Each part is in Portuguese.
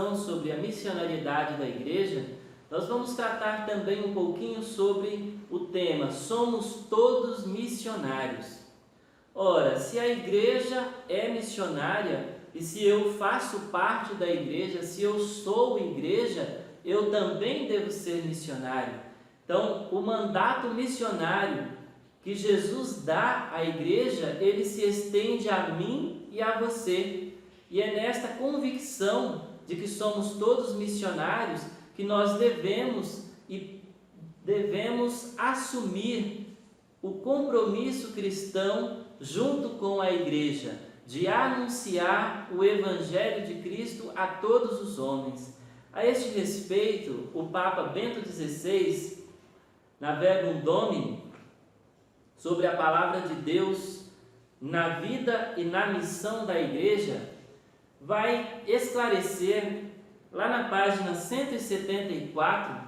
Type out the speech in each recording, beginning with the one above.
reflexão sobre a missionariedade da igreja, nós vamos tratar também um pouquinho sobre o tema Somos Todos Missionários. Ora, se a igreja é missionária e se eu faço parte da igreja, se eu sou igreja, eu também devo ser missionário. Então, o mandato missionário que Jesus dá à igreja, ele se estende a mim e a você. E é nesta convicção de que somos todos missionários que nós devemos assumir o compromisso cristão junto com a igreja, de anunciar o Evangelho de Cristo a todos os homens. A este respeito, o Papa Bento XVI, na Verbum Domini, sobre a palavra de Deus na vida e na missão da igreja, vai esclarecer, lá na página 174,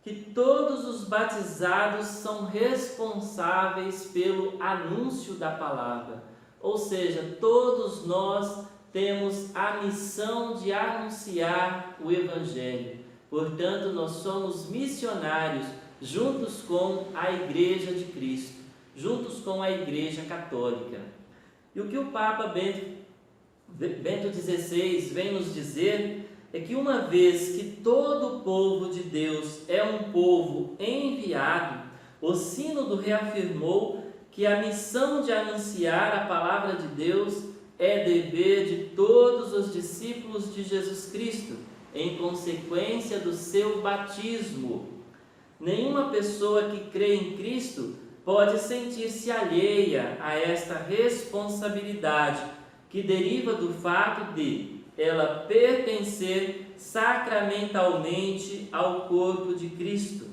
que todos os batizados são responsáveis pelo anúncio da palavra. Ou seja, todos nós temos a missão de anunciar o Evangelho. Portanto, nós somos missionários juntos com a Igreja de Cristo, juntos com a Igreja Católica. E o que o Papa Bento XVI vem nos dizer é que uma vez que todo o povo de Deus é um povo enviado, o Sínodo reafirmou que a missão de anunciar a palavra de Deus é dever de todos os discípulos de Jesus Cristo, em consequência do seu batismo. Nenhuma pessoa que crê em Cristo pode sentir-se alheia a esta responsabilidade, que deriva do fato de ela pertencer sacramentalmente ao corpo de Cristo.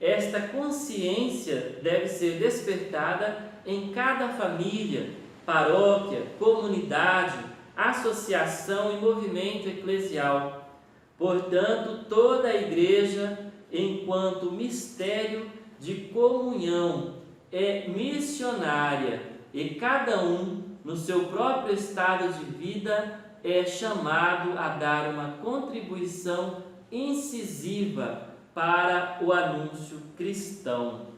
Esta consciência deve ser despertada em cada família, paróquia, comunidade, associação e movimento eclesial. Portanto, toda a igreja, enquanto mistério de comunhão, é missionária e cada um, no seu próprio estado de vida, é chamado a dar uma contribuição incisiva para o anúncio cristão.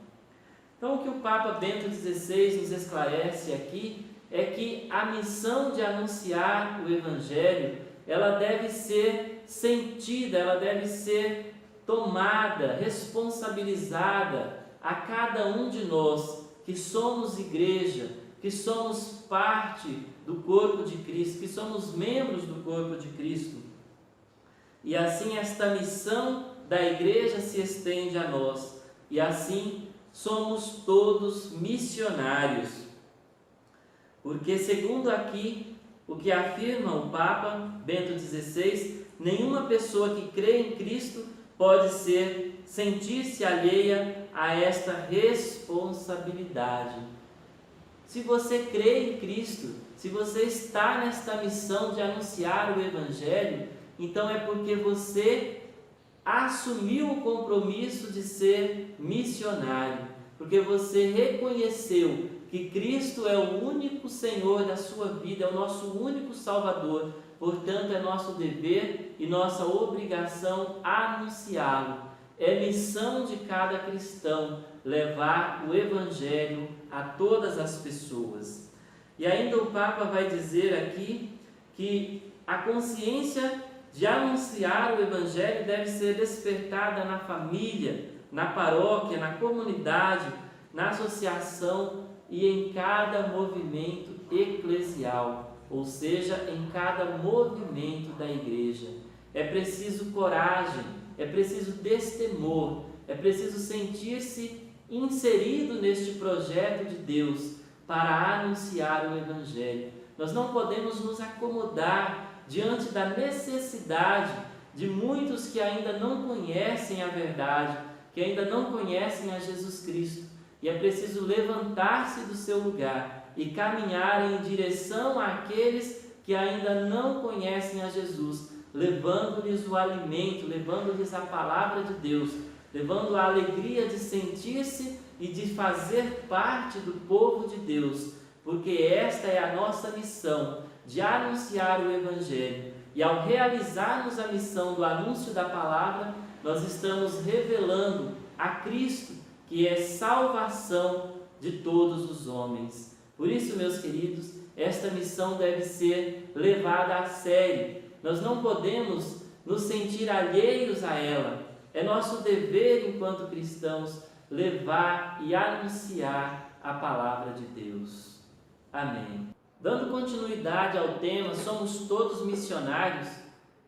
Então, o que o Papa Bento XVI nos esclarece aqui é que a missão de anunciar o Evangelho, ela deve ser sentida, ela deve ser tomada, responsabilizada a cada um de nós que somos igreja, que somos parte do corpo de Cristo, que somos membros do corpo de Cristo. E assim esta missão da igreja se estende a nós, e assim somos todos missionários. Porque, segundo aqui o que afirma o Papa Bento XVI, nenhuma pessoa que crê em Cristo pode sentir-se alheia a esta responsabilidade. Se você crê em Cristo, se você está nesta missão de anunciar o Evangelho, então é porque você assumiu o compromisso de ser missionário, porque você reconheceu que Cristo é o único Senhor da sua vida, é o nosso único Salvador. Portanto, é nosso dever e nossa obrigação anunciá-lo. É missão de cada cristão levar o Evangelho a todas as pessoas. E ainda o Papa vai dizer aqui que a consciência de anunciar o Evangelho deve ser despertada na família, na paróquia, na comunidade, na associação e em cada movimento eclesial, ou seja, em cada movimento da igreja. É preciso coragem, é preciso destemor, é preciso sentir-se inserido neste projeto de Deus para anunciar o Evangelho. Nós não podemos nos acomodar diante da necessidade de muitos que ainda não conhecem a verdade, que ainda não conhecem a Jesus Cristo. E é preciso levantar-se do seu lugar e caminhar em direção àqueles que ainda não conhecem a Jesus, levando-lhes o alimento, levando-lhes a palavra de Deus, levando a alegria de sentir-se e de fazer parte do povo de Deus, porque esta é a nossa missão, de anunciar o Evangelho, E ao realizarmos a missão do anúncio da palavra, nós estamos revelando a Cristo, que é salvação de todos os homens. Por isso, meus queridos, esta missão deve ser levada a sério. Nós não podemos nos sentir alheios a ela. É nosso dever, enquanto cristãos, levar e anunciar a palavra de Deus. Amém. Dando continuidade ao tema Somos Todos Missionários,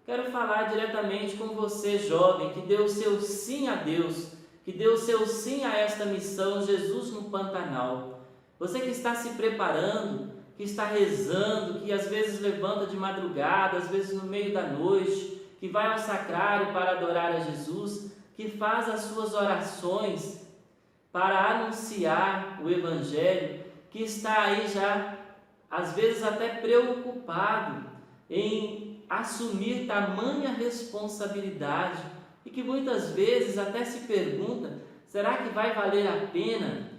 quero falar diretamente com você, jovem, que deu o seu sim a Deus, que deu o seu sim a esta missão Jesus no Pantanal. Você que está se preparando, que está rezando, que às vezes levanta de madrugada, às vezes no meio da noite, que vai ao sacrário para adorar a Jesus, que faz as suas orações para anunciar o Evangelho, que está aí já, às vezes até preocupado em assumir tamanha responsabilidade e que muitas vezes até se pergunta, será que vai valer a pena?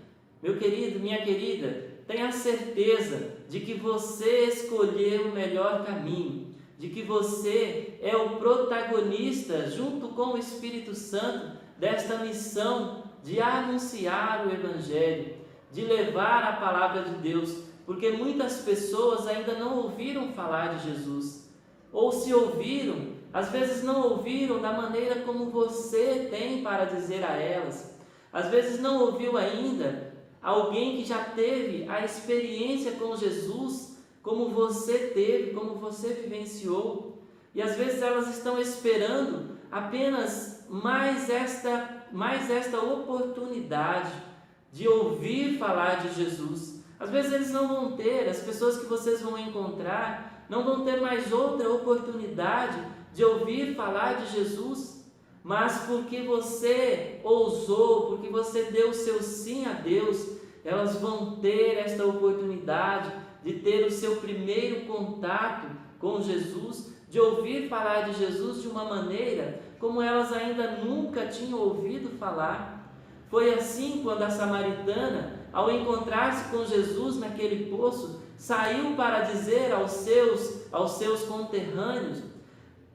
Meu querido, minha querida, tenha certeza de que você escolheu o melhor caminho, de que você é o protagonista, junto com o Espírito Santo, desta missão de anunciar o Evangelho, de levar a palavra de Deus, porque muitas pessoas ainda não ouviram falar de Jesus, ou se ouviram, às vezes não ouviram da maneira como você tem para dizer a elas, às vezes não ouviu ainda alguém que já teve a experiência com Jesus, como você teve, como você vivenciou, e às vezes elas estão esperando apenas mais esta oportunidade de ouvir falar de Jesus. Às vezes eles não vão ter, as pessoas que vocês vão encontrar, não vão ter mais outra oportunidade de ouvir falar de Jesus, mas porque você ousou, porque você deu o seu sim a Deus, elas vão ter esta oportunidade de ter o seu primeiro contato com Jesus, de ouvir falar de Jesus de uma maneira como elas ainda nunca tinham ouvido falar. Foi assim quando a samaritana, ao encontrar-se com Jesus naquele poço, saiu para dizer aos seus conterrâneos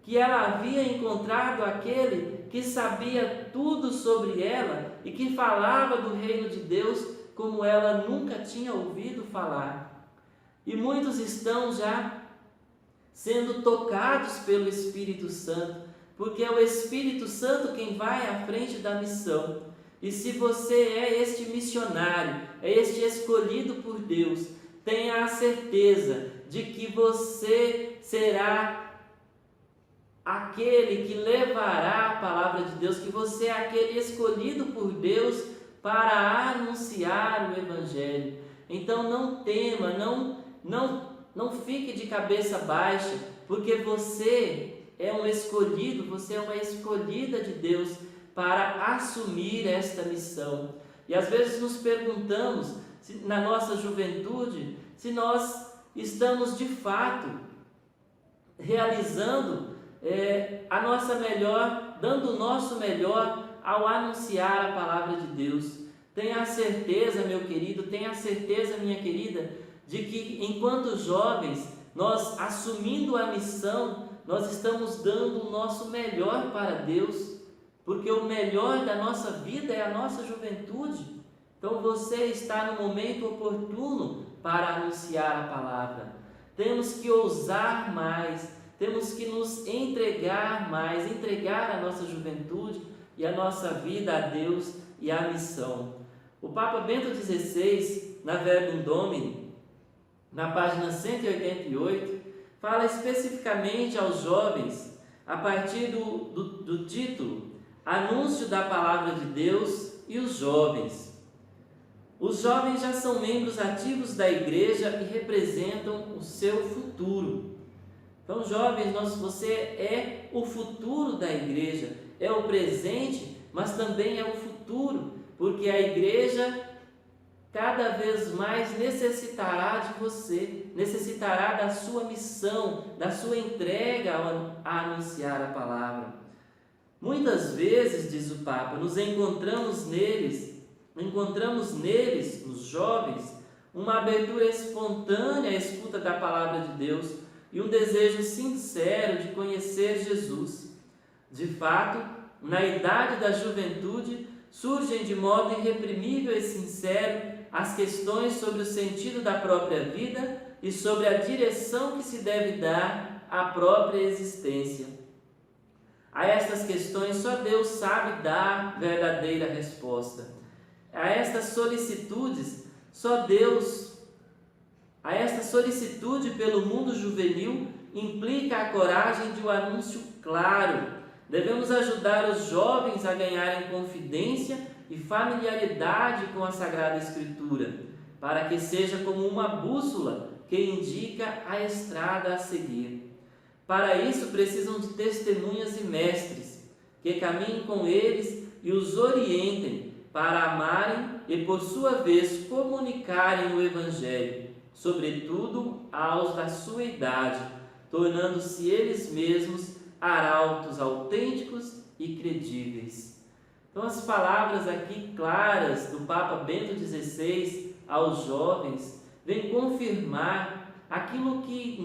que ela havia encontrado aquele que sabia tudo sobre ela e que falava do reino de Deus como ela nunca tinha ouvido falar. E muitos estão já sendo tocados pelo Espírito Santo, porque é o Espírito Santo quem vai à frente da missão. E se você é este missionário, é este escolhido por Deus, tenha a certeza de que você será aquele que levará a palavra de Deus, que você é aquele escolhido por Deus para anunciar o Evangelho. Então não tema, não fique de cabeça baixa, porque você é um escolhido, você é uma escolhida de Deus para assumir esta missão. E às vezes nos perguntamos, na nossa juventude, se nós estamos de fato realizando a nossa melhor, dando o nosso melhor ao anunciar a palavra de Deus. Tenha a certeza, meu querido, tenha a certeza, minha querida, de que enquanto jovens, nós assumindo a missão, nós estamos dando o nosso melhor para Deus, porque o melhor da nossa vida é a nossa juventude. Então você está no momento oportuno para anunciar a palavra. Temos que ousar mais, temos que nos entregar mais, entregar a nossa juventude e a nossa vida a Deus e à missão. O Papa Bento XVI, na Verbum Domini, na página 188, fala especificamente aos jovens, a partir do título Anúncio da Palavra de Deus e os Jovens. Os jovens já são membros ativos da igreja e representam o seu futuro. Então, jovens, você é o futuro da igreja, é o presente, mas também é o futuro, porque a igreja cada vez mais necessitará de você, necessitará da sua missão, da sua entrega a anunciar a palavra. Muitas vezes, diz o Papa, nos encontramos neles, os jovens, uma abertura espontânea à escuta da palavra de Deus, e um desejo sincero de conhecer Jesus. De fato, na idade da juventude, surgem de modo irreprimível e sincero as questões sobre o sentido da própria vida e sobre a direção que se deve dar à própria existência. A estas questões só Deus sabe dar verdadeira resposta. A esta solicitude pelo mundo juvenil implica a coragem de um anúncio claro. Devemos ajudar os jovens a ganharem confidência e familiaridade com a Sagrada Escritura, para que seja como uma bússola que indica a estrada a seguir. Para isso precisam de testemunhas e mestres, que caminhem com eles e os orientem para amarem e, por sua vez, comunicarem o Evangelho, sobretudo aos da sua idade, tornando-se eles mesmos arautos autênticos e credíveis. Então, as palavras aqui claras do Papa Bento XVI aos jovens vêm confirmar aquilo que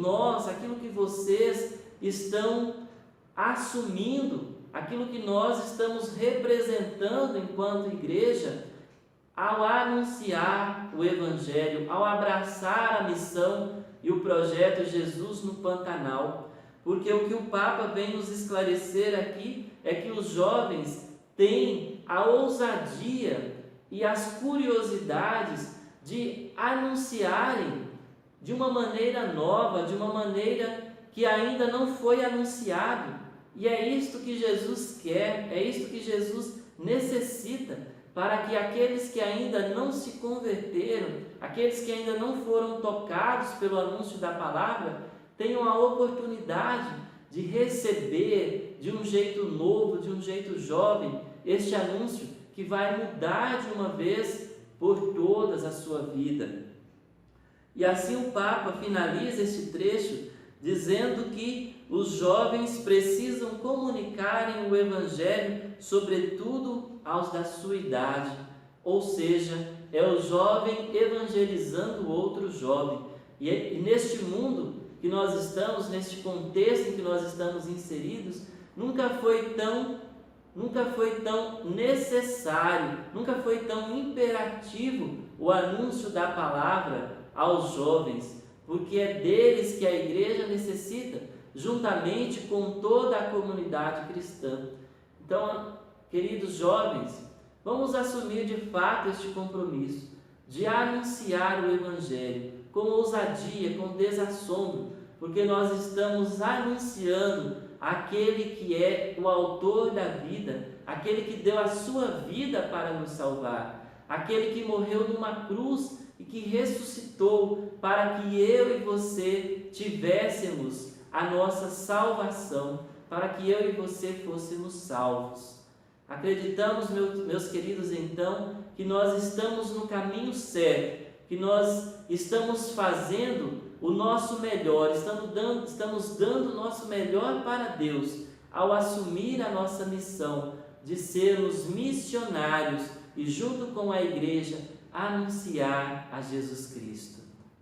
vocês estão assumindo, aquilo que nós estamos representando enquanto igreja, ao anunciar o Evangelho, ao abraçar a missão e o projeto Jesus no Pantanal. Porque o que o Papa vem nos esclarecer aqui é que os jovens têm a ousadia e as curiosidades de anunciarem de uma maneira nova, de uma maneira que ainda não foi anunciado. E é isto que Jesus quer, é isto que Jesus necessita, para que aqueles que ainda não se converteram, aqueles que ainda não foram tocados pelo anúncio da palavra, tenham a oportunidade de receber de um jeito novo, de um jeito jovem, este anúncio que vai mudar de uma vez por todas a sua vida. E assim o Papa finaliza este trecho dizendo que os jovens precisam comunicarem o Evangelho, sobretudo aos da sua idade, ou seja, é o jovem evangelizando o outro jovem. E neste mundo que nós estamos, neste contexto em que nós estamos inseridos, nunca foi tão necessário, nunca foi tão imperativo o anúncio da palavra aos jovens, porque é deles que a igreja necessita, juntamente com toda a comunidade cristã. Então, queridos jovens, vamos assumir de fato este compromisso de anunciar o Evangelho com ousadia, com desassombro, porque nós estamos anunciando aquele que é o autor da vida, aquele que deu a sua vida para nos salvar, aquele que morreu numa cruz e que ressuscitou para que eu e você tivéssemos a nossa salvação, para que eu e você fôssemos salvos. Acreditamos, meus queridos, então, que nós estamos no caminho certo, que nós estamos fazendo o nosso melhor, estamos dando o nosso melhor para Deus ao assumir a nossa missão de sermos missionários e, junto com a igreja, anunciar a Jesus Cristo.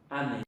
Amém.